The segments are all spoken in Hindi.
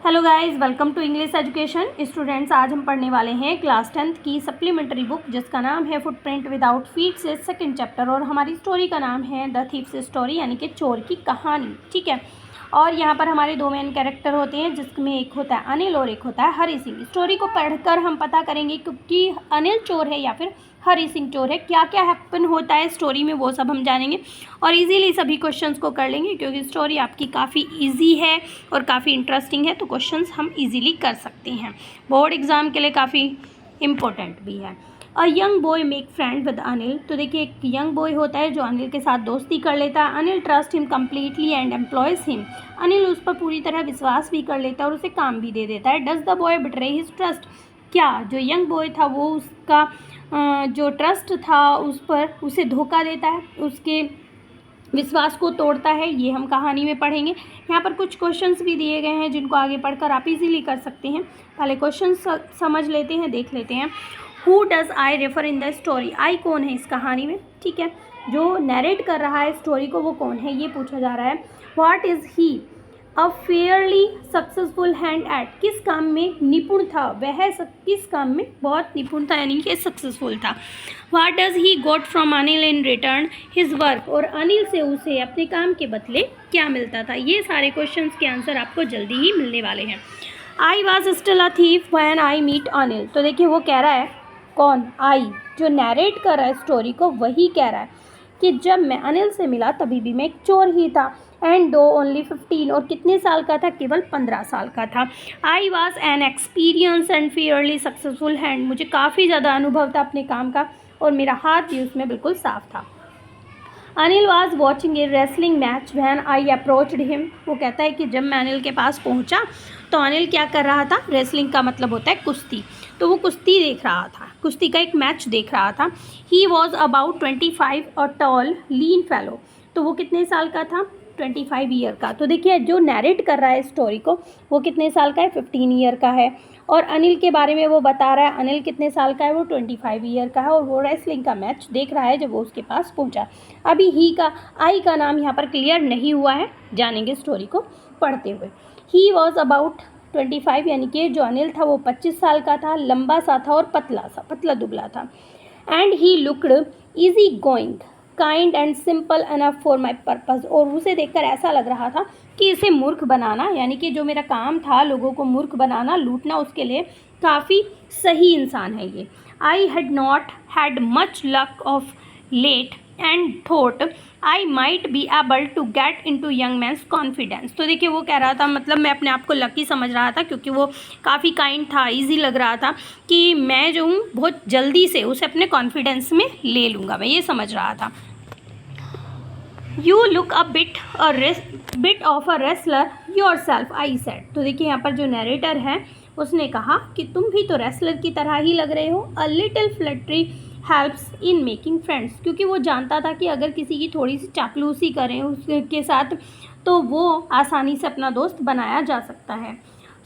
Hello guys, welcome to English education students. आज हम पढ़ने वाले हैं क्लास 10th की सप्लीमेंट्री बुक जिसका नाम है फुटप्रिंट विदाउट फीट से सेकंड चैप्टर, और हमारी स्टोरी का नाम है द थीफ्स स्टोरी यानी कि चोर की कहानी। ठीक है, और यहाँ पर हमारे दो मेन कैरेक्टर होते हैं जिसमें एक होता है अनिल और एक होता है हरी सिंह। स्टोरी को पढ़कर हम पता करेंगे क्योंकि अनिल चोर है या फिर हरी सिंह चोर है, क्या क्या हैपन होता है स्टोरी में वो सब हम जानेंगे और इजीली सभी क्वेश्चंस को कर लेंगे क्योंकि स्टोरी आपकी काफ़ी इजी है और काफ़ी इंटरेस्टिंग है, तो क्वेश्चंस हम इजीली कर सकते हैं। बोर्ड एग्ज़ाम के लिए काफ़ी इम्पोर्टेंट भी है। A young boy make friend with Anil. तो देखिए, एक यंग बॉय होता है जो अनिल के साथ दोस्ती कर लेता है। Anil trust him completely and employees him. Anil उस पर पूरी तरह विश्वास भी कर लेता है और उसे काम भी दे देता है। Does the boy betray his trust. क्या जो यंग बॉय था वो उसका जो ट्रस्ट था उस पर उसे धोखा देता है, उसके विश्वास को तोड़ता है, ये हम कहानी में पढ़ेंगे। यहाँ पर कुछ क्वेश्चंस भी दिए गए हैं जिनको आगे पढ़कर आप इजीली कर सकते हैं। पहले क्वेश्चन समझ लेते हैं, देख लेते हैं। Who does I refer in the story. I कौन है इस कहानी में। ठीक है, जो नरेट कर रहा है स्टोरी को वो कौन है ये पूछा जा रहा है। What is he a fairly successful hand eight. किस काम में निपुण था वह, किस काम में बहुत निपुण था यानी कि सक्सेसफुल था। What does he got from Anil in return his work. और अनिल से उसे अपने काम के बदले क्या मिलता था। ये सारे क्वेश्चंस के आंसर आपको जल्दी ही मिलने वाले हैं। I was still a thief when I meet Anil. तो देखिए वो कह रहा है, कौन, आई जो नरेट कर रहा है स्टोरी को वही कह रहा है कि जब मैं अनिल से मिला तभी भी मैं एक चोर ही था। एंड दो ओनली 15, और कितने साल का था, केवल 15 साल का था। I was an experience and Fairlie successful hand. मुझे काफ़ी ज़्यादा अनुभव था अपने काम का और मेरा हाथ भी उसमें बिल्कुल साफ था। Anil was watching A wrestling match when I approached him. वो कहता है कि जब मैं अनिल के पास पहुंचा तो अनिल क्या कर रहा था, रेसलिंग का मतलब होता है कुश्ती, तो वो कुश्ती देख रहा था, कुश्ती का एक मैच देख रहा था। He was about 25 a tall lean fellow. तो वो कितने साल का था, 25 ईयर का। तो देखिए जो नरेट कर रहा है स्टोरी को वो कितने साल का है, 15 ईयर का है। और अनिल के बारे में वो बता रहा है, अनिल कितने साल का है, वो 25 ईयर का है और वो रेसलिंग का मैच देख रहा है जब वो उसके पास पहुंचा। अभी ही का, आई का नाम यहाँ पर क्लियर नहीं हुआ है, जानेंगे स्टोरी को पढ़ते हुए। ही वॉज अबाउट 25 यानी कि जो अनिल था वो 25 साल का था, लंबा सा था और पतला दुबला था। And he looked easy going kind and simple enough for my purpose. और उसे देखकर ऐसा लग रहा था कि इसे मूर्ख बनाना, यानी कि जो मेरा काम था लोगों को मूर्ख बनाना, लूटना, उसके लिए काफ़ी सही इंसान है ये। I had not had much luck of late and thought I might be able to get into young man's confidence. तो देखिए वो कह रहा था, मतलब मैं अपने आप को लकी समझ रहा था क्योंकि वो काफ़ी काइंड था, इजी लग रहा था कि मैं जो हूँ बहुत जल्दी से उसे अपने कॉन्फिडेंस में ले लूँगा, मैं ये समझ रहा था। You look a bit of a wrestler your self I said. तो देखिए यहाँ पर जो नरेटर है उसने कहा कि तुम भी तो रेसलर की तरह ही लग रहे हो। A little flattery helps in making friends. क्योंकि वो जानता था कि अगर किसी की थोड़ी सी चापलूसी करें उसके साथ तो वो आसानी से अपना दोस्त बनाया जा सकता है।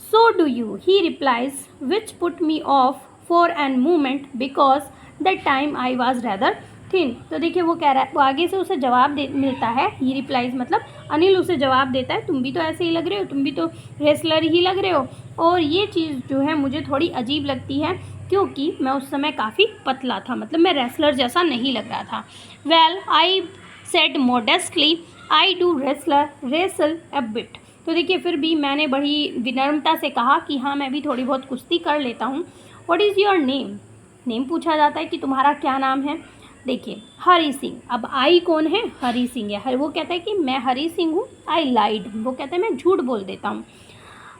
So do you, he replies, which put me off for an moment because that time I was rather thin. तो देखिए वो कह रहा है, वो आगे से उसे जवाब मिलता है। ही रिप्लाइज मतलब अनिल उसे जवाब देता है, तुम भी तो ऐसे ही लग रहे हो, तुम भी तो रेसलर ही लग रहे हो, और ये चीज़ जो है मुझे थोड़ी अजीब लगती है क्योंकि मैं उस समय काफ़ी पतला था, मतलब मैं रेसलर जैसा नहीं लग रहा था। Well I said modestly I do wrestle a bit. तो देखिए फिर भी मैंने बड़ी विनम्रता से कहा कि हाँ मैं भी थोड़ी बहुत कुश्ती कर लेता हूँ। What is your name. Name पूछा जाता है कि तुम्हारा क्या नाम है। देखिए हरी सिंह, अब आई कौन है, हरी सिंह है। वो कहता है कि मैं हरी सिंह हूँ। आई लाइड, वो कहता है मैं झूठ बोल देता हूँ।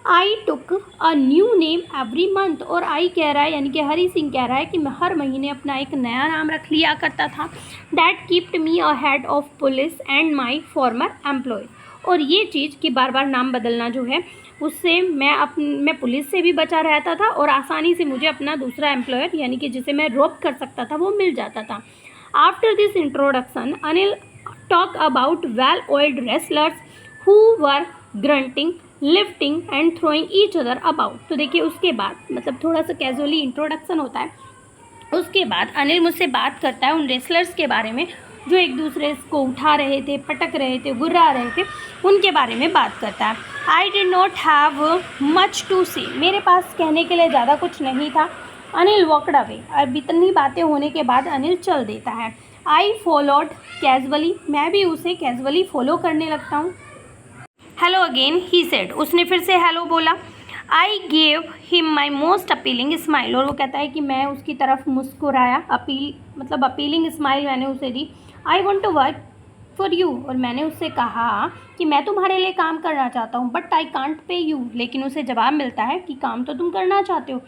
I took a new name every month. और आई कह रहा है यानी कि हरी सिंह कह रहा है कि मैं हर महीने अपना एक नया नाम रख लिया करता था। That keeped me a head of police and my former employ. और ये चीज़ कि बार बार नाम बदलना जो है उससे मैं पुलिस से भी बचा रहता था और आसानी से मुझे अपना दूसरा एम्प्लॉयर यानी कि जिसे मैं रॉब कर सकता था वो मिल जाता था। After this introduction Anil talk about well old wrestlers who were grunting lifting and throwing each other about. तो देखिए उसके बाद मतलब थोड़ा सा कैजुअली इंट्रोडक्शन होता है, उसके बाद अनिल मुझसे बात करता है उन रेसलर्स के बारे में जो एक दूसरे को उठा रहे थे, पटक रहे थे, गुर्रा रहे थे, उनके बारे में बात करता है। I did not have much to say, मेरे पास कहने के लिए ज़्यादा कुछ नहीं था। अनिल वॉकड अवे, अब इतनी बातें होने के बाद अनिल चल देता है। आई फॉलोड कैजुअली, मैं भी उसे कैजुअली फॉलो करने लगता हूँ। हेलो अगेन ही सेड, उसने फिर से हेलो बोला। I gave him my most appealing smile, और वो कहता है कि मैं उसकी तरफ मुस्कुराया, अपीलिंग स्माइल मैंने उसे दी। I want to work for you, और मैंने उससे कहा कि मैं तुम्हारे लिए काम करना चाहता हूँ, but I can't pay you, लेकिन उसे जवाब मिलता है कि काम तो तुम करना चाहते हो,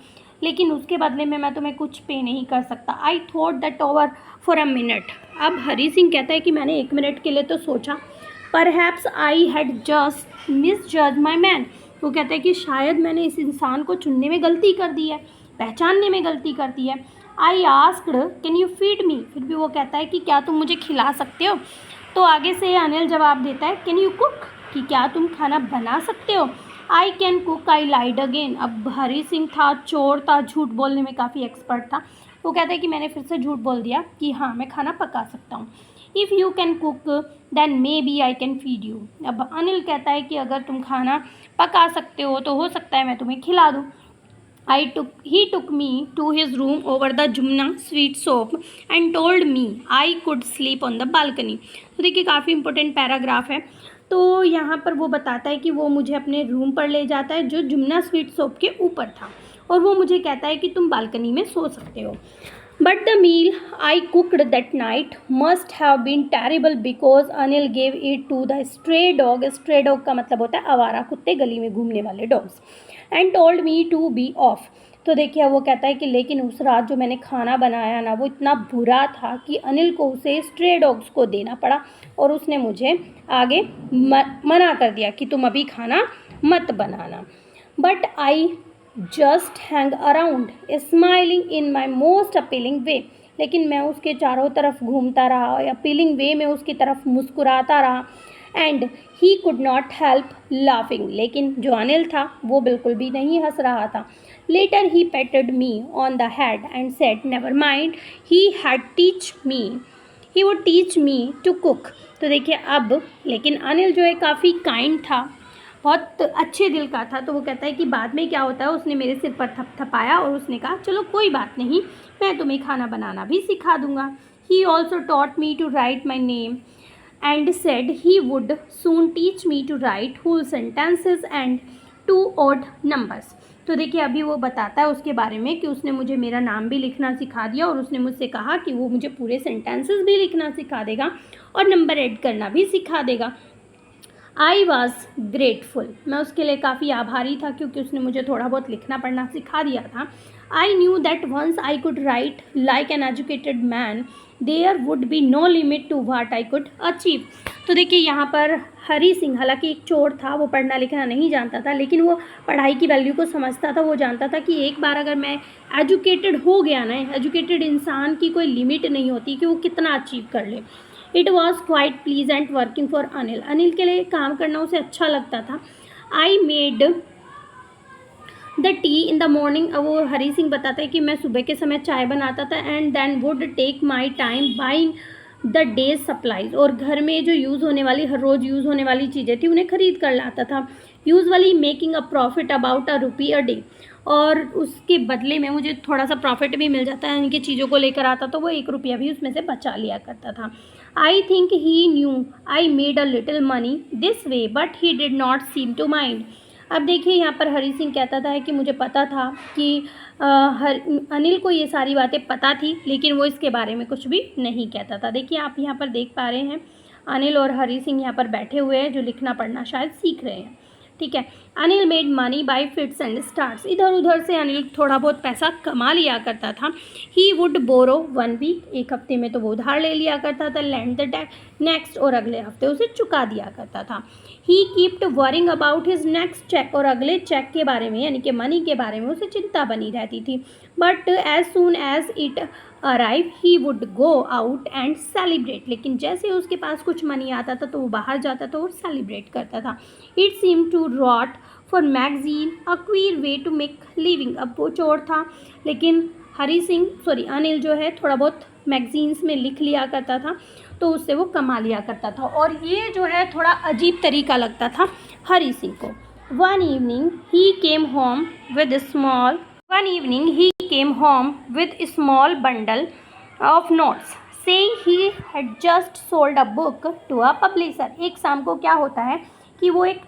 लेकिन उसके बदले में मैं तुम्हें कुछ पे नहीं कर सकता। I thought that over for a minute, अब हरी सिंह कहता है कि मैंने 1 मिनट के लिए तो सोचा। Perhaps I had just misjudge my man, वो कहता है कि शायद मैंने इस इंसान को चुनने में गलती कर दी है, पहचानने में गलती कर दी है। I asked can you feed me, फिर भी वो कहता है कि क्या तुम मुझे खिला सकते हो। तो आगे से अनिल जवाब देता है कैन यू कुक, कि क्या तुम खाना बना सकते हो। I can cook, I lied again, अब हरी सिंह था, चोर था, झूठ बोलने में काफ़ी एक्सपर्ट था। वो कहता है कि मैंने फिर से झूठ बोल दिया कि हाँ मैं खाना पका सकता हूँ। If you can cook then maybe I can feed you, अब अनिल कहता है कि अगर तुम खाना पका सकते हो तो हो सकता है मैं तुम्हें खिला दूँ। He took me to his room over the Jumna sweet soap and told me I could sleep on the balcony. तो देखिए काफ़ी इंपॉर्टेंट पैराग्राफ है। तो यहाँ पर वो बताता है कि वो मुझे अपने रूम पर ले जाता है जो जुमना स्वीट सोप के ऊपर था, और वो मुझे कहता है कि तुम बालकनी में सो सकते हो। But the meal I cooked that night must have been terrible because Anil gave it to the stray dog. Stray dog का मतलब होता है आवारा कुत्ते, गली में घूमने वाले dogs. And told me to be off. तो देखिए वो कहता है कि लेकिन उस रात जो मैंने खाना बनाया ना वो इतना बुरा था कि अनिल को उसे स्ट्रे डॉग्स को देना पड़ा, और उसने मुझे आगे मना कर दिया कि तुम अभी खाना मत बनाना। But I just hang around smiling in my most appealing way, लेकिन मैं उसके चारों तरफ घूमता रहा, अपीलिंग वे में उसकी तरफ मुस्कुराता रहा। And he could not help laughing, लेकिन जो अनिल था वो बिल्कुल भी नहीं हंस रहा था। Later he patted me on the head and said never mind he had teach me he would teach me to cook. तो देखिए अब लेकिन अनिल जो है काफ़ी काइंड था, बहुत अच्छे दिल का था, तो वो कहता है कि बाद में क्या होता है, उसने मेरे सिर पर थपथपाया और उसने कहा चलो कोई बात नहीं, मैं तुम्हें खाना बनाना भी सिखा दूंगा। He also taught me to write my name and said he would soon teach me to write whole sentences and 2 odd numbers. तो देखिए अभी वो बताता है उसके बारे में कि उसने मुझे मेरा नाम भी लिखना सिखा दिया, और उसने मुझसे कहा कि वो मुझे पूरे सेंटेंसेस भी लिखना सिखा देगा और नंबर ऐड करना भी सिखा देगा। आई वॉज ग्रेटफुल, मैं उसके लिए काफ़ी आभारी था क्योंकि उसने मुझे थोड़ा बहुत लिखना पढ़ना सिखा दिया था। I knew that once I could write like an educated man there would be no limit to what I could achieve. तो देखिए यहाँ पर हरी सिंह हालांकि एक चोर था, वो पढ़ना लिखना नहीं जानता था, लेकिन वो पढ़ाई की वैल्यू को समझता था। वो जानता था कि एक बार अगर मैं एजुकेटेड हो गया ना, एजुकेटेड इंसान की कोई लिमिट नहीं होती कि वो कितना अचीव कर ले। It was quite pleasant working for Anil, Anil के लिए काम करना उसे अच्छा लगता था। I made the T in the morning, अब वो हरी सिंह बताता है कि मैं सुबह के समय चाय बनाता था, and then would take my time buying the day's supplies, और घर में जो यूज़ होने वाली हर रोज़ यूज़ होने वाली चीज़ें थी उन्हें ख़रीद कर लाता था। Usually making a profit about ₹1 a day, और उसके बदले में मुझे थोड़ा सा प्रॉफिट भी मिल जाता है, यानी कि चीज़ों को लेकर आता तो वो ₹1 भी उसमें से बचा लिया करता था। I think he knew I made a little money this way but he did not seem to mind. अब देखिए यहाँ पर हरी सिंह कहता था कि मुझे पता था कि अनिल को ये सारी बातें पता थी, लेकिन वो इसके बारे में कुछ भी नहीं कहता था। देखिए आप यहाँ पर देख पा रहे हैं अनिल और हरी सिंह यहाँ पर बैठे हुए हैं जो लिखना पढ़ना शायद सीख रहे हैं। ठीक है, Anil made money by fits and starts, इधर उधर से अनिल थोड़ा बहुत पैसा कमा लिया करता था। ही वुड बोरो 1 वीक, एक हफ्ते में तो वो उधार ले लिया करता था। लैंड द डेट नेक्स्ट, और अगले हफ्ते उसे चुका दिया करता था। He kept worrying about his next check, और अगले चेक के बारे में यानी कि मनी के बारे में उसे चिंता बनी रहती थी। But as soon as it arrive he would go out and celebrate, लेकिन जैसे उसके पास कुछ मनी आता था तो वो बाहर जाता था और सेलिब्रेट करता था। It seem to wrote for magazine a queer way to make living, अब वो चोर था लेकिन अनिल जो है थोड़ा बहुत मैगजीन्स में लिख लिया करता था, तो उससे वो कमा लिया करता था। और ये जो है थोड़ा अजीब तरीका लगता था हरी सिंह को। One evening he came home with small bundle of notes saying he had just sold a book to a publisher। एक शाम को क्या होता है कि वो एक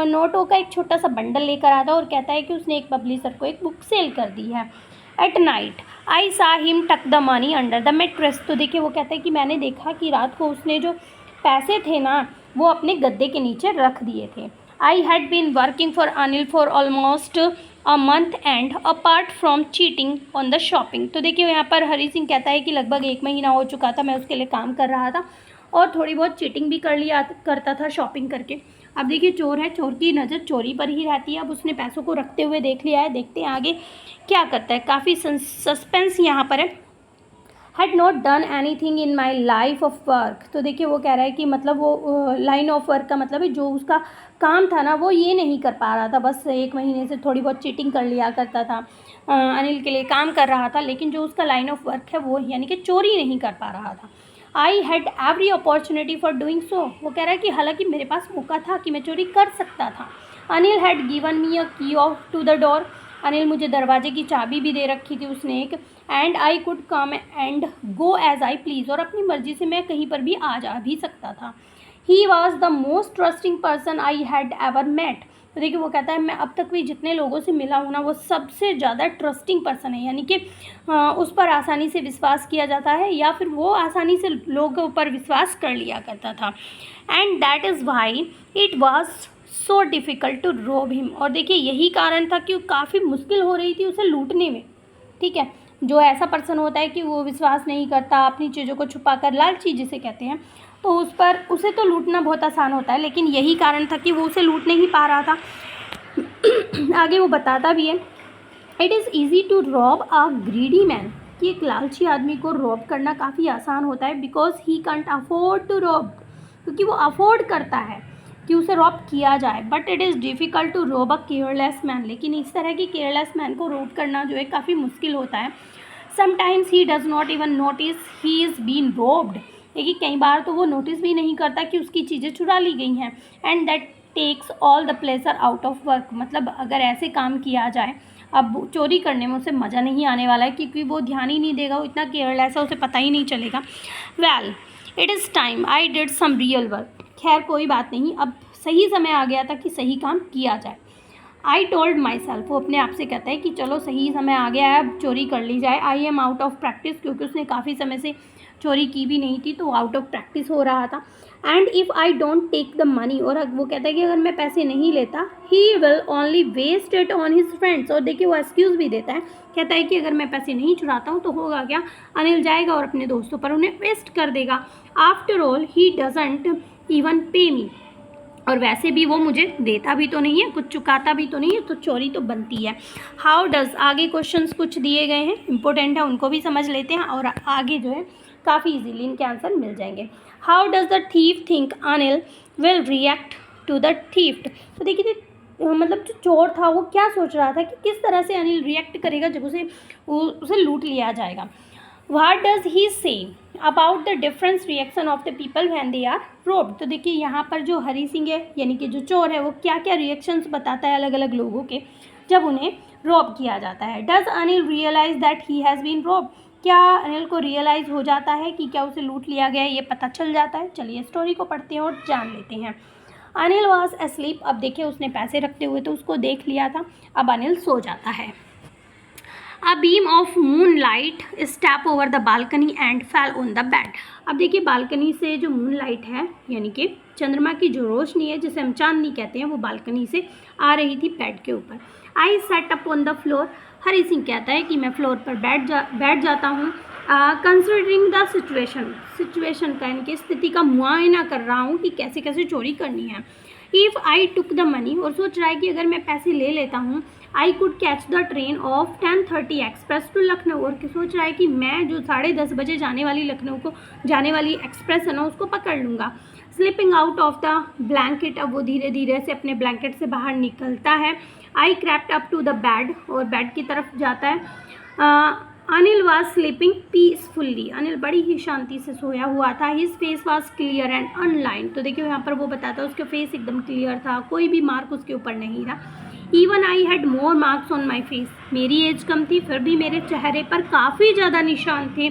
नोटों का एक छोटा सा बंडल लेकर आता है और कहता है कि उसने एक पब्लिशर को एक बुक सेल कर दी है। एट नाइट आई सा हिम टक the money under the mattress. तो देखिए वो कहता है कि मैंने देखा कि रात को उसने जो पैसे थे ना वो अपने गद्दे के नीचे रख दिए थे। I had been working for Anil for almost a month and apart from cheating on the shopping. तो देखिए यहाँ पर हरी सिंह कहता है कि लगभग 1 महीना हो चुका था मैं उसके लिए काम कर रहा था और थोड़ी बहुत चीटिंग भी करता था शॉपिंग करके। अब देखिए चोर है, चोर की नज़र चोरी पर ही रहती है। अब उसने पैसों को रखते हुए देख लिया है, देखते हैं आगे क्या करता है। काफ़ी सस्पेंस यहाँ पर है। Had not done any thing in my life of work. तो देखिए वो कह रहा है कि मतलब वो लाइन ऑफ वर्क का मतलब है जो उसका काम था ना वो ये नहीं कर पा रहा था, बस 1 महीने से थोड़ी बहुत चीटिंग कर लिया करता था, अनिल के लिए काम कर रहा था, लेकिन जो उसका लाइन ऑफ वर्क है वो यानी कि चोरी नहीं कर पा रहा था। I had every opportunity for doing so. वो कह रहा है कि हालांकि मेरे पास मौका था कि मैं चोरी कर सकता था। Anil had given me a key of to the door. Anil मुझे दरवाजे की चाबी भी दे रखी थी उसने एक। And I could come and go as I please. और अपनी मर्जी से मैं कहीं पर भी आ जा भी सकता था। He was the most trusting person I had ever met. तो देखिए वो कहता है मैं अब तक भी जितने लोगों से मिला हूँ ना वो सबसे ज़्यादा ट्रस्टिंग पर्सन है, यानी कि उस पर आसानी से विश्वास किया जाता है या फिर वो आसानी से लोगों पर विश्वास कर लिया करता था। And that is why it was so difficult to rob him. और देखिए यही कारण था कि काफ़ी मुश्किल हो रही थी उसे लूटने में। ठीक है, जो ऐसा पर्सन होता है कि वो विश्वास नहीं करता, अपनी चीज़ों को छुपा कर लालची जिसे कहते हैं, तो उसे तो लूटना बहुत आसान होता है, लेकिन यही कारण था कि वो उसे लूट नहीं पा रहा था। आगे वो बताता भी है it is easy to rob a greedy man, कि एक लालची आदमी को रॉब करना काफ़ी आसान होता है। Because he can't afford to rob, क्योंकि वो अफोर्ड करता है कि उसे रॉब किया जाए। But it is difficult to rob a careless man, लेकिन इस तरह की केयरलेस मैन को रॉब करना जो है काफ़ी मुश्किल होता है। Sometimes he does not even notice he is been robbed, देखिए कई बार तो वो नोटिस भी नहीं करता कि उसकी चीज़ें चुरा ली गई हैं। And that takes all the pleasure out of work, मतलब अगर ऐसे काम किया जाए, अब चोरी करने में उसे मज़ा नहीं आने वाला है क्योंकि वो ध्यान ही नहीं देगा, वो इतना केयरलेस है उसे पता ही नहीं चलेगा। Well it is time I did some real work. खैर कोई बात नहीं, अब सही समय आ गया था कि सही काम किया जाए। आई टोल्ड माई सेल्फ, वो अपने आप से कहता है कि चलो सही समय आ गया है अब चोरी कर ली जाए। I am out of practice, क्योंकि उसने काफ़ी समय से चोरी की भी नहीं थी तो आउट ऑफ प्रैक्टिस हो रहा था। And if I don't take the money, और वो कहता है कि अगर मैं पैसे नहीं लेता he will only waste it on his friends. और देखिए वो एक्सक्यूज़ भी देता है, कहता है कि अगर मैं पैसे नहीं चुराता हूँ तो होगा क्या, अनिल जाएगा और अपने दोस्तों पर उन्हें वेस्ट कर देगा। After all he doesn't even पे मी, और वैसे भी वो मुझे देता भी तो नहीं है, कुछ चुकाता भी तो नहीं है, तो चोरी तो बनती है। हाउ डज़, आगे क्वेश्चंस कुछ दिए गए हैं इंपॉर्टेंट है, उनको भी समझ लेते हैं और आगे जो है काफ़ी इजीली इनके आंसर मिल जाएंगे। How does the thief think Anil will react to the theft. तो देखिए मतलब जो चोर था वो क्या सोच रहा था कि किस तरह से अनिल रिएक्ट करेगा जब उसे लूट लिया जाएगा। What does he say about the different reaction of the people when they are robbed। तो देखिए यहाँ पर जो हरी सिंह है यानी कि जो चोर है वो क्या क्या रिएक्शंस बताता है अलग अलग लोगों के जब उन्हें रॉब किया जाता है। Does Anil realise that he has been rob, क्या अनिल को रियलाइज़ हो जाता है कि क्या उसे लूट लिया गया है, ये पता चल जाता है। चलिए स्टोरी को पढ़ते हैं और जान लेते हैं। अनिल वॉज एस्लीप, अब देखिए उसने पैसे रखते हुए तो उसको देख लिया था, अब अनिल सो जाता है। A beam of moonlight stepped over the balcony and fell on the bed। अब देखिए बालकनी से जो मूनलाइट है यानी कि चंद्रमा की जो रोशनी है जिसे हम चांदनी कहते हैं वो बालकनी से आ रही थी बेड के ऊपर। I sat up on the floor, Hari Singh कहता है कि मैं फ्लोर पर बैठ जाता हूँ। कंसिडरिंग द सिचुएशन का यानी कि स्थिति का मुआयना कर रहा हूँ कि कैसे कैसे चोरी करनी है। If I took the money, और सोच रहा है कि अगर मैं पैसे ले लेता हूँ, I could catch the train of 10:30 express to Lucknow, और सोच रहा है कि मैं जो 10:30 बजे जाने वाली लखनऊ को जाने वाली एक्सप्रेस है ना उसको पकड़ लूँगा। Slipping out of the blanket, अब वो धीरे धीरे से अपने ब्लैंकेट से बाहर निकलता है। I crept up to the bed, और बेड की तरफ जाता है। Anil was sleeping peacefully, Anil बड़ी ही शांति से सोया हुआ था। His face was clear and unlined, तो देखिए यहाँ पर वो बताता है उसका फेस एकदम क्लियर था, कोई भी मार्क उसके ऊपर नहीं था। Even I had more marks on my face, मेरी एज कम थी फिर भी मेरे चेहरे पर काफ़ी ज़्यादा निशान थे।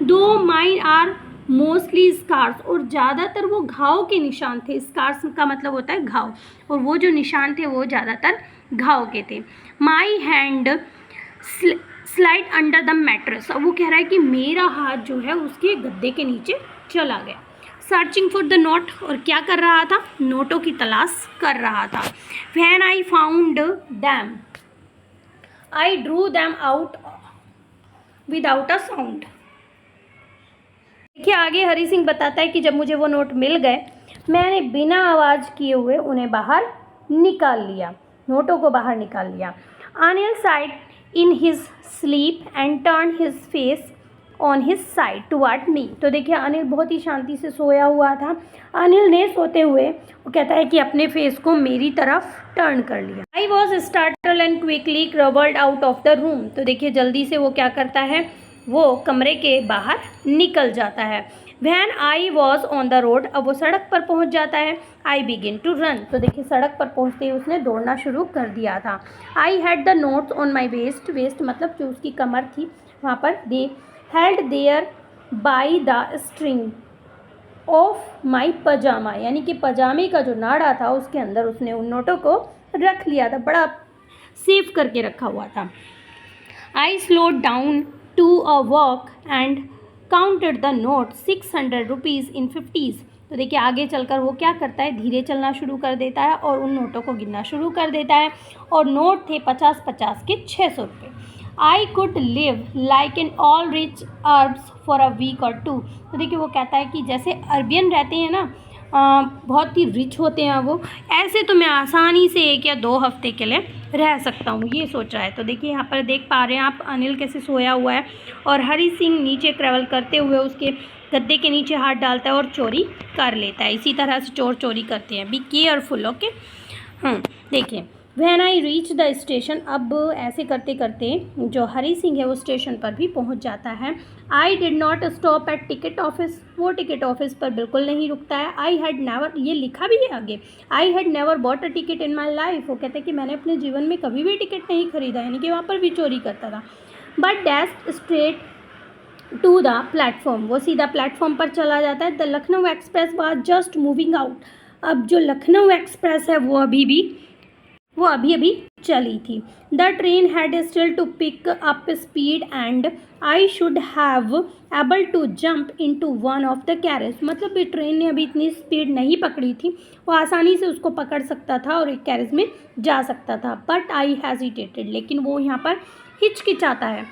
दो माइन आर मोस्टली स्कार्स, और ज़्यादातर वो घाव के निशान थे। स्कार्स का मतलब होता है घाव, और वो जो निशान थे वो ज़्यादातर घाव के थे। My hand slide under the mattress, अब वो कह रहा है कि मेरा हाथ जो है उसके गद्दे के नीचे चला गया। सर्चिंग फॉर द नोट, और क्या कर रहा था, नोटों की तलाश कर रहा था। When I found them I drew them out without a sound. देखिए आगे हरी सिंह बताता है कि जब मुझे वो नोट मिल गए मैंने बिना आवाज़ किए हुए उन्हें बाहर निकाल लिया, नोटों को बाहर निकाल लिया। Anil sighed in his sleep and turn his face on his side toward me, तो देखिए अनिल बहुत ही शांति से सोया हुआ था। अनिल ने सोते हुए वो कहता है कि अपने फेस को मेरी तरफ टर्न कर लिया। I was startle and quickly crawled out of the room, तो देखिए जल्दी से वो क्या करता है, वो कमरे के बाहर निकल जाता है। When I was on the road, अब वो सड़क पर पहुंच जाता है। आई बिगिन टू रन, तो देखिए सड़क पर पहुंचते ही उसने दौड़ना शुरू कर दिया था। I had the notes on my waist, waist मतलब जो उसकी कमर थी वहाँ पर। They held there by the string of my pyjama, यानी कि पजामे का जो नाड़ा था उसके अंदर उसने उन नोटों को रख लिया था, बड़ा सेव करके रखा हुआ था। I slowed down to a walk and counted the note 600 rupees in 50s, तो देखिए आगे चलकर वो क्या करता है, धीरे चलना शुरू कर देता है और उन नोटों को गिनना शुरू कर देता है, और नोट थे 50-50 के 600 रुपये। I could live like an all rich Arabs for a week or two, तो देखिए वो कहता है कि जैसे अरबियन रहते हैं ना, बहुत ही रिच होते हैं वो, ऐसे तो मैं आसानी से 1 या 2 हफ्ते के लिए रह सकता हूँ, ये सोच रहा है। तो देखिए यहाँ पर देख पा रहे हैं आप अनिल कैसे सोया हुआ है और हरी सिंह नीचे ट्रैवल करते हुए उसके गद्दे के नीचे हाथ डालता है और चोरी कर लेता है। इसी तरह से चोर चोरी करते हैं, बी केयरफुल, ओके। हाँ देखिए, when I reach the station, अब ऐसे करते करते जो हरी सिंह है वो स्टेशन पर भी पहुंच जाता है। I did not stop at ticket office, वो टिकट ऑफिस पर बिल्कुल नहीं रुकता है। आई हैड नेवर, ये लिखा भी है आगे, I had never bought a ticket in my life, वो कहते हैं कि मैंने अपने जीवन में कभी भी टिकट नहीं खरीदा, यानी कि वहाँ पर भी चोरी करता था। But dash straight to the platform, वो सीधा प्लेटफॉर्म पर चला जाता है। The Lucknow express was just moving out, अब जो लखनऊ एक्सप्रेस है वो अभी अभी चली थी। The train had still to pick up speed and I should have able to jump into one of the carriage, मतलब ये ट्रेन ने अभी इतनी स्पीड नहीं पकड़ी थी, वो आसानी से उसको पकड़ सकता था और एक कैरेज में जा सकता था। बट आई हेजिटेटेड, लेकिन वो यहाँ पर हिचकिचाता है।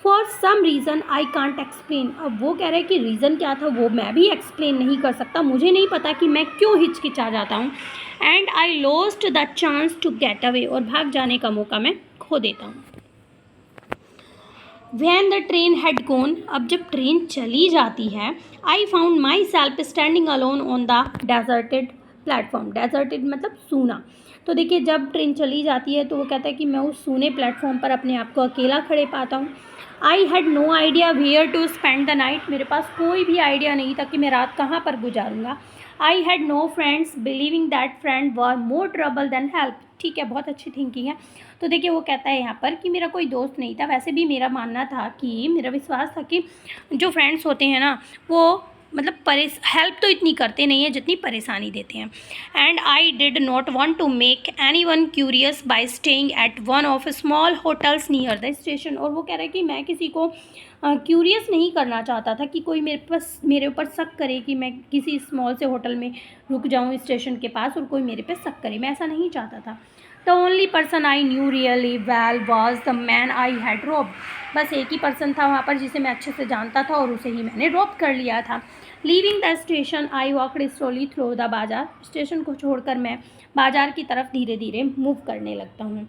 For some reason I can't explain, अब वो कह रहे हैं कि रीज़न क्या था वो मैं भी एक्सप्लेन नहीं कर सकता, मुझे नहीं पता कि मैं क्यों हिचकिचा जाता हूँ। And I lost the chance to get away, और भाग जाने का मौका मैं खो देता हूँ। When the train had gone, अब जब ट्रेन चली जाती है, I found myself standing alone on the deserted platform, deserted मतलब सूना, तो देखिए जब ट्रेन चली जाती है तो वो कहता है कि मैं उस सूने प्लेटफॉर्म पर अपने आप को अकेला खड़े पाता हूँ। I had no idea where to spend the night, मेरे पास कोई भी आइडिया नहीं था कि मैं रात कहाँ पर गुजारूंगा। I had no friends believing that friend were more trouble than help, ठीक है, बहुत अच्छी थिंकिंग है। तो देखिए वो कहता है यहाँ पर कि मेरा कोई दोस्त नहीं था, वैसे भी मेरा मानना था कि मेरा विश्वास था कि जो फ्रेंड्स होते हैं ना वो मतलब हेल्प तो इतनी करते नहीं है जितनी परेशानी देते हैं। And I did not want to make any one curious by staying at one of small hotels near the station, और वो कह रहा है कि मैं किसी को क्यूरियस नहीं करना चाहता था कि कोई मेरे ऊपर शक करे कि मैं किसी स्मॉल से होटल में रुक जाऊँ स्टेशन के पास और कोई मेरे पे शक करे, मैं ऐसा नहीं चाहता था। The only person I knew really well was the man I had rob, बस एक ही पर्सन था वहाँ पर जिसे मैं अच्छे से जानता था और उसे ही मैंने रॉब कर लिया था। Leaving the station I walked slowly through the बाजार, स्टेशन को छोड़कर मैं बाजार की तरफ धीरे धीरे मूव करने लगता हूँ।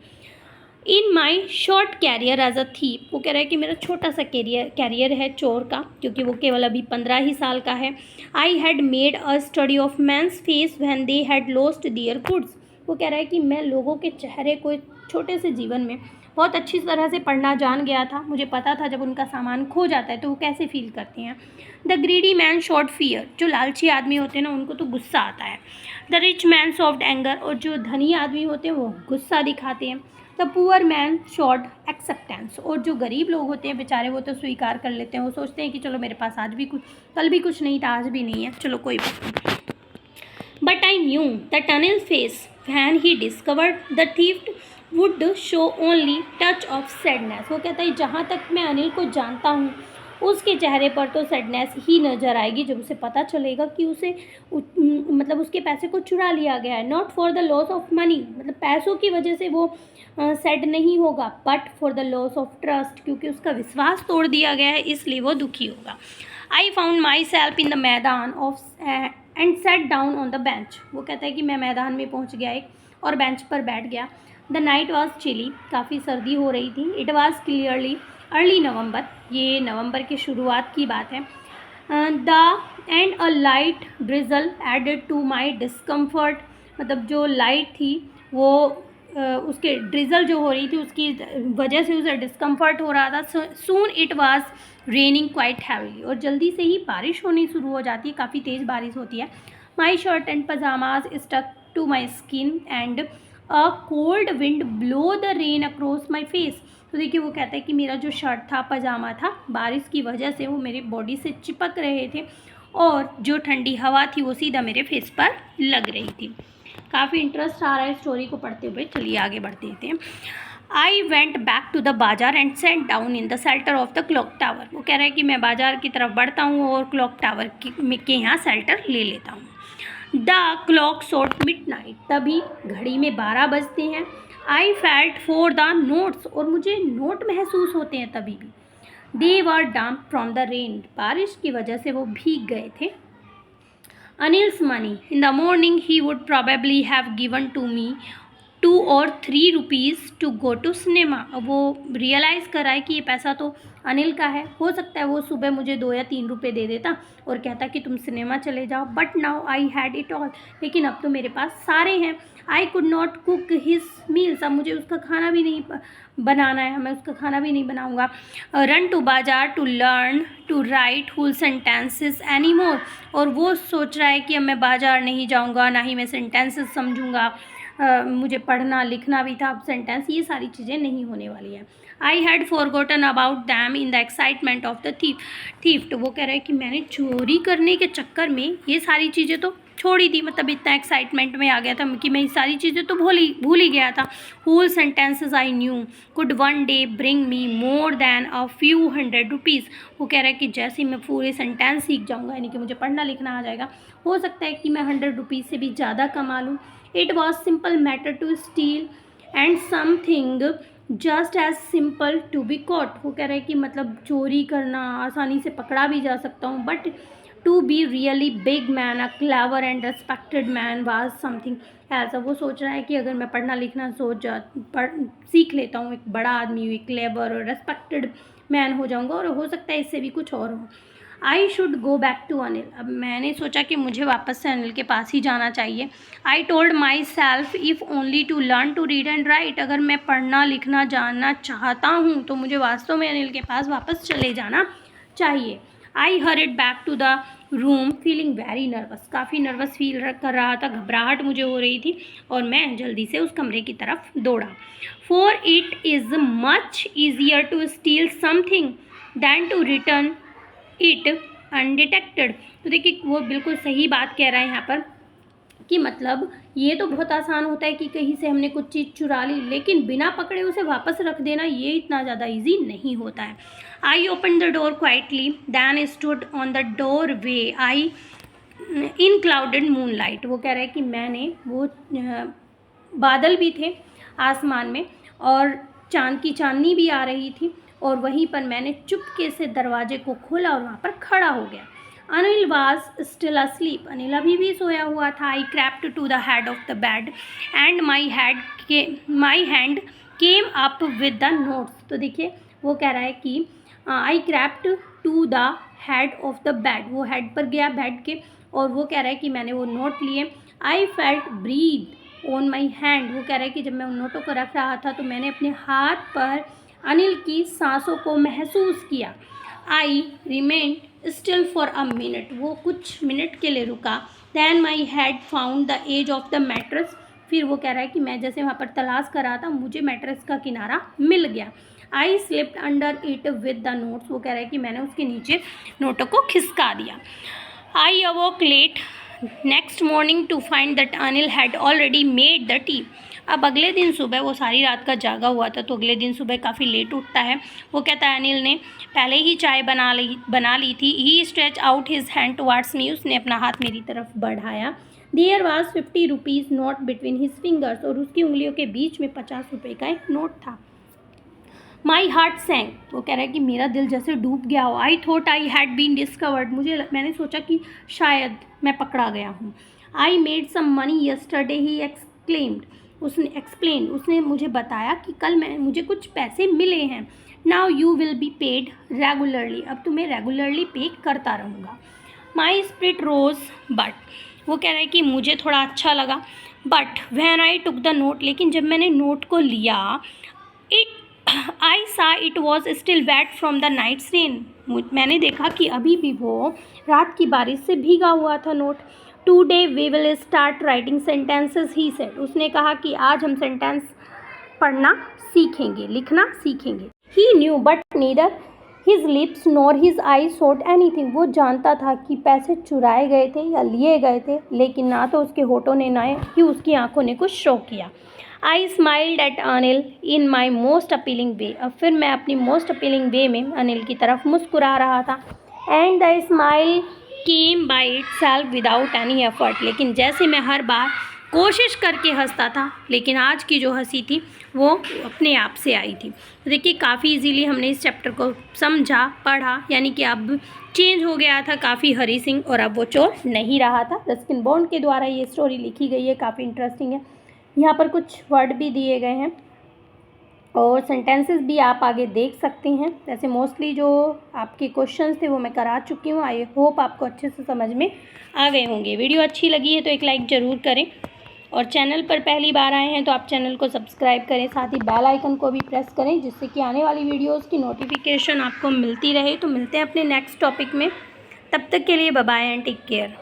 In my short career as a thief, वो कह रहा है कि मेरा छोटा सा कैरियर है चोर का, क्योंकि वो केवल अभी 15 ही साल का है। I had made a study of men's face when they had lost their goods, वो कह रहा है कि मैं लोगों के चेहरे को छोटे से जीवन में बहुत अच्छी तरह से पढ़ना जान गया था। मुझे पता था जब उनका सामान खो जाता है तो वो कैसे फील करते हैं। The greedy man shot fear, जो लालची आदमी होते हैं ना उनको तो गुस्सा आता है। The rich man shot anger, और जो धनी आदमी होते हैं वो गुस्सा दिखाते हैं। The poor man shot acceptance, और जो गरीब लोग होते हैं बेचारे वो तो स्वीकार कर लेते हैं। वो सोचते हैं कि चलो मेरे पास आज भी कुछ, कल भी कुछ नहीं था, आज भी नहीं है, चलो कोई बात नहीं। But I knew the tunnel face when he discovered the thief would show only touch of sadness। वो कहता है जहाँ तक मैं अनिल को जानता हूँ उसके चेहरे पर तो सैडनेस ही नज़र आएगी जब उसे पता चलेगा कि उसे मतलब उसके पैसे को चुरा लिया गया है। Not for the loss of money, मतलब पैसों की वजह से वो सैड नहीं होगा, but for the loss of trust, क्योंकि उसका विश्वास तोड़ दिया गया है इसलिए वो दुखी होगा। I found myself in the maidan of and sat down on the bench. वो कहता है कि मैं मैदान में पहुंच गया एक और बेंच पर बैठ गया। द नाइट वॉज चिली, काफ़ी सर्दी हो रही थी। It was clearly early November, ये नवंबर की शुरुआत की बात है। The end a light drizzle added to my discomfort, मतलब जो लाइट थी वो उसके ड्रिजल जो हो रही थी उसकी वजह से उसे डिस्कम्फर्ट हो रहा था। Soon it was raining quite heavily, और जल्दी से ही बारिश होनी शुरू हो जाती है, काफ़ी तेज़ बारिश होती है। My shirt and pyjamas stuck to my skin and a cold wind blow the rain across my face. तो देखिए वो कहता है कि मेरा जो शर्ट था, पजामा था, बारिश की वजह से वो मेरी बॉडी से चिपक रहे थे और जो ठंडी हवा थी वो सीधा मेरे फेस पर लग रही थी। काफ़ी इंटरेस्ट आ रहा है स्टोरी को पढ़ते हुए, चलिए आगे बढ़ते हैं। I went back to the bazaar and sat down in the shelter of the clock tower. वो कह रहा है कि मैं बाजार की तरफ बढ़ता हूँ और क्लॉक टावर के यहाँ शेल्टर ले लेता हूँ। द क्लॉक शॉट मिडनाइट, तभी घड़ी में 12 बजते हैं। I felt for the notes, और मुझे नोट महसूस होते हैं तभी भी। दे वर डैम्प फ्रॉम द रेन, बारिश की वजह से वो भीग गए थे। Anil's money. In the morning, he would probably have given to me 2 or 3 rupees to go to cinema। अब वो रियलाइज़ करा है कि ये पैसा तो अनिल का है, हो सकता है वो सुबह मुझे 2 या 3 रुपये दे देता और कहता कि तुम सिनेमा चले जाओ। But now I had it all, लेकिन अब तो मेरे पास सारे हैं। I could not cook his meals, अब मुझे उसका खाना भी नहीं बनाना है, मैं उसका खाना भी नहीं बनाऊंगा। Run to bazaar to learn to write whole sentences any more, और वो सोच रहा है कि अब मैं बाजार नहीं जाऊंगा, ना ही मैं सेंटेंसेस समझूंगा। मुझे पढ़ना लिखना भी था, अब सेंटेंस, ये सारी चीज़ें नहीं होने वाली हैं। I had forgotten about them in the excitement of the thief. तो वो कह रहा है कि मैंने चोरी करने के चक्कर में ये सारी चीज़ें तो छोड़ी थी, मतलब इतना एक्साइटमेंट में आ गया था कि मैं ये सारी चीज़ें तो भूल ही गया था। Whole sentences I knew could one day bring me more than a few hundred rupees. वो कह रहा है कि जैसे ही मैं पूरे सेंटेंस सीख जाऊँगा, यानी कि मुझे पढ़ना लिखना आ जाएगा, हो सकता है कि मैं 100 रुपीज़ से भी ज़्यादा कमा लूँ। It was simple matter to steal and something just as simple to be caught. वो कह रहे हैं कि मतलब चोरी करना आसानी से पकड़ा भी जा सकता हूँ, but to be really big man, a clever and respected man was something ऐसा। वो सोच रहा है कि अगर मैं पढ़ना लिखना सीख लेता हूँ, एक बड़ा आदमी, एक क्लेवर और रेस्पेक्टेड मैन हो जाऊँगा, और हो सकता है इससे भी कुछ और हो। I should go back to Anil, अब मैंने सोचा कि मुझे वापस से अनिल के पास ही जाना चाहिए। I told myself if only to learn to read and write, अगर मैं पढ़ना लिखना जानना चाहता हूँ तो मुझे वास्तव में अनिल के पास वापस चले जाना चाहिए। I hurried back to the room feeling very nervous, काफ़ी नर्वस फील कर रहा था, घबराहट मुझे हो रही थी, और मैं जल्दी से उस कमरे की तरफ दौड़ा। For it is much easier to steal something than to return it undetected. तो देखिए वो बिल्कुल सही बात कह रहा है यहाँ पर कि मतलब ये तो बहुत आसान होता है कि कहीं से हमने कुछ चीज़ चुरा ली, लेकिन बिना पकड़े उसे वापस रख देना ये इतना ज़्यादा इजी नहीं होता है। I open the door quietly then stood on the doorway I in clouded moonlight. वो कह रहा है कि मैंने वो बादल भी थे आसमान में और चांद की चांदनी भी आ रही थी, और वहीं पर मैंने चुपके से दरवाजे को खोला और वहाँ पर खड़ा हो गया। Anil was still asleep, Anil अभी भी सोया हुआ था। I crept to the head of the bed and my hand came up with the notes. तो देखिए वो कह रहा है कि I crept to the head of the bed, वो हेड पर गया बेड के, और वो कह रहा है कि मैंने वो नोट लिए। I felt on my hand, वो कह रहा है कि जब मैं उन नोटों को रख रहा था तो मैंने अपने हाथ पर अनिल की सांसों को महसूस किया। I remained still for a minute, वो कुछ मिनट के लिए रुका। Then my hand found the edge of the mattress, फिर वो कह रहा है कि मैं जैसे वहाँ पर तलाश कर रहा था मुझे मैट्रेस का किनारा मिल गया। I slipped under it with the notes, वो कह रहा है कि मैंने उसके नीचे नोटों को खिसका दिया। I awoke late next morning to find that Anil had already made the tea. अब अगले दिन सुबह, वो सारी रात का जागा हुआ था तो अगले दिन सुबह काफ़ी लेट उठता है। वो कहता है अनिल ने पहले ही चाय बना ली थी। He stretch out his hand towards me, उसने अपना हाथ मेरी तरफ बढ़ाया। There was 50 rupees note between his fingers, और उसकी उंगलियों के बीच में 50 रुपये का एक नोट था। माई हार्ट सैंक, वो कह रहा है कि मेरा दिल जैसे डूब गया हो। I thought I had been discovered, मैंने सोचा कि शायद मैं पकड़ा गया हूँ। I made some money yesterday, he exclaimed, उसने मुझे बताया कि कल मुझे कुछ पैसे मिले हैं। Now you will be paid regularly, अब तुम्हें रेगुलरली पे करता रहूँगा। माई स्पिरिट रोज बट, वो कह रहा है कि मुझे थोड़ा अच्छा लगा। But when I took the note, लेकिन जब मैंने नोट को लिया, it I saw it was still wet from the night's rain, मैंने देखा कि अभी भी वो रात की बारिश से भीगा हुआ था note. Today we will start writing sentences, he said, उसने कहा कि आज हम सेंटेंस पढ़ना सीखेंगे, लिखना सीखेंगे। He knew but neither his lips nor his eye showed anything, वो जानता था कि पैसे चुराए गए थे या लिए गए थे, लेकिन ना तो उसके होठों ने ना ही उसकी आंखों ने कुछ शो किया। I smiled at Anil in my most appealing way, अब फिर मैं अपनी मोस्ट अपीलिंग वे में अनिल की तरफ मुस्कुरा रहा था। And the smile came by it self without any effort, लेकिन जैसे मैं हर बार कोशिश करके हंसता था, लेकिन आज की जो हंसी थी वो अपने आप से आई थी। देखिए काफ़ी इजीली हमने इस चैप्टर को समझा, पढ़ा, यानी कि अब चेंज हो गया था काफ़ी हरी सिंह और अब वो चोर नहीं रहा था। रस्किन बॉन्ड के द्वारा ये स्टोरी लिखी गई है, काफ़ी इंटरेस्टिंग है। यहाँ पर कुछ वर्ड भी दिए गए हैं और सेंटेंसेस भी आप आगे देख सकते हैं। वैसे मोस्टली जो आपके क्वेश्चंस थे वो मैं करा चुकी हूँ। आई होप आपको अच्छे से समझ में आ गए होंगे। वीडियो अच्छी लगी है तो एक लाइक ज़रूर करें, और चैनल पर पहली बार आए हैं तो आप चैनल को सब्सक्राइब करें, साथ ही बेल आइकन को भी प्रेस करें, जिससे कि आने वाली वीडियोज़ की नोटिफिकेशन आपको मिलती रहे। तो मिलते हैं अपने नेक्स्ट टॉपिक में, तब तक के लिए bye bye and take care.